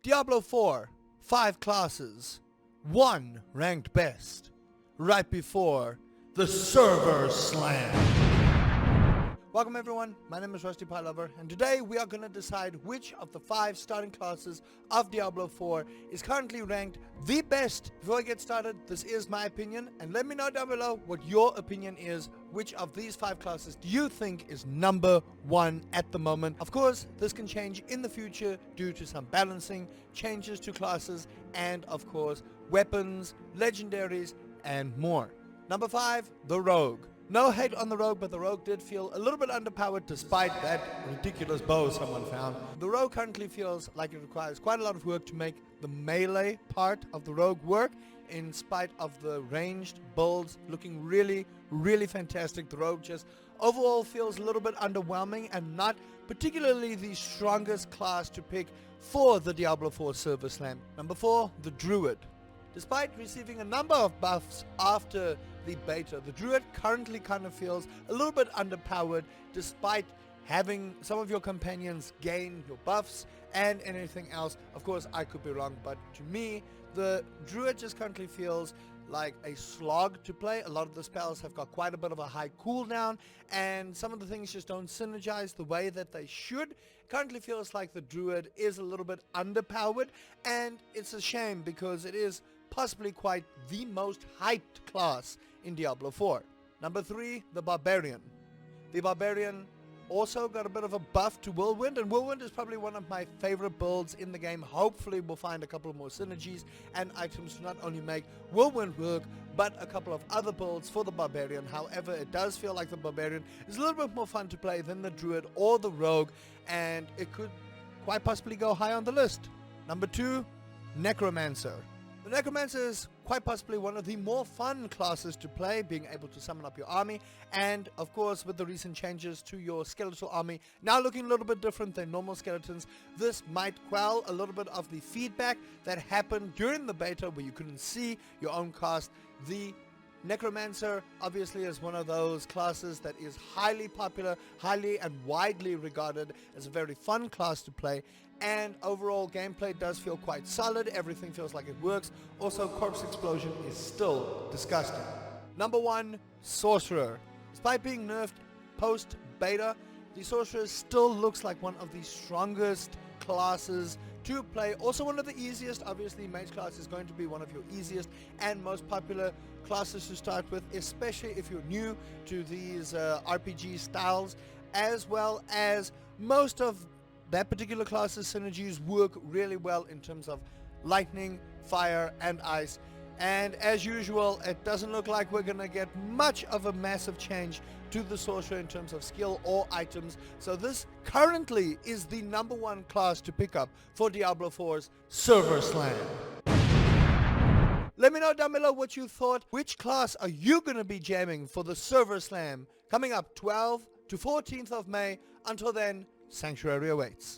Diablo 4, 5 classes, 1 ranked best, right before the server slam. Welcome everyone, my name is Rusty Pie Lover, and today we are going to decide which of the 5 starting classes of Diablo 4 is currently ranked the best. Before I get started, this is my opinion, and let me know down below what your opinion is. Which of these 5 classes do you think is number 1 at the moment? Of course, this can change in the future due to some balancing, changes to classes, and of course, weapons, legendaries, and more. Number 5, the Rogue. No hate on the Rogue, but the Rogue did feel a little bit underpowered despite that ridiculous bow someone found. The Rogue currently feels like it requires quite a lot of work to make the melee part of the Rogue work, in spite of the ranged builds looking really fantastic. The Rogue just overall feels a little bit underwhelming and not particularly the strongest class to pick for the Diablo 4 Server Slam. Number 4, the Druid. Despite receiving a number of buffs after the beta, the Druid currently kind of feels a little bit underpowered despite having some of your companions gain your buffs and anything else. Of course, I could be wrong, but to me, the Druid just currently feels like a slog to play. A lot of the spells have got quite a bit of a high cooldown, and some of the things just don't synergize the way that they should. Currently feels like the Druid is a little bit underpowered, and it's a shame because it is possibly quite the most hyped class in Diablo 4. Number 3, the Barbarian. The Barbarian also got a bit of a buff to Whirlwind, and Whirlwind is probably one of my favorite builds in the game. Hopefully we'll find a couple more synergies and items to not only make Whirlwind work, but a couple of other builds for the Barbarian. However, it does feel like the Barbarian is a little bit more fun to play than the Druid or the Rogue, and it could quite possibly go high on the list. Number 2, Necromancer. The Necromancer is quite possibly one of the more fun classes to play, being able to summon up your army, and of course with the recent changes to your skeletal army now looking a little bit different than normal skeletons, this might quell a little bit of the feedback that happened during the beta where you couldn't see your own cast. The Necromancer obviously is one of those classes that is highly popular, highly and widely regarded as a very fun class to play, and overall gameplay does feel quite solid. Everything feels like it works. Also, Corpse Explosion is still disgusting. Number 1, Sorcerer. Despite being nerfed post-beta, the Sorcerer still looks like one of the strongest classes to play. Also one of the easiest. Obviously, Mage class is going to be one of your easiest and most popular classes to start with, especially if you're new to these RPG styles, as well as most of that particular class's synergies work really well in terms of lightning, fire, and ice. And as usual, it doesn't look like we're going to get much of a massive change to the Sorcerer in terms of skill or items. So this currently is the number 1 class to pick up for Diablo 4's Server Slam. Let me know down below what you thought. Which class are you going to be jamming for the Server Slam coming up 12th to 14th of May? Until then, Sanctuary awaits.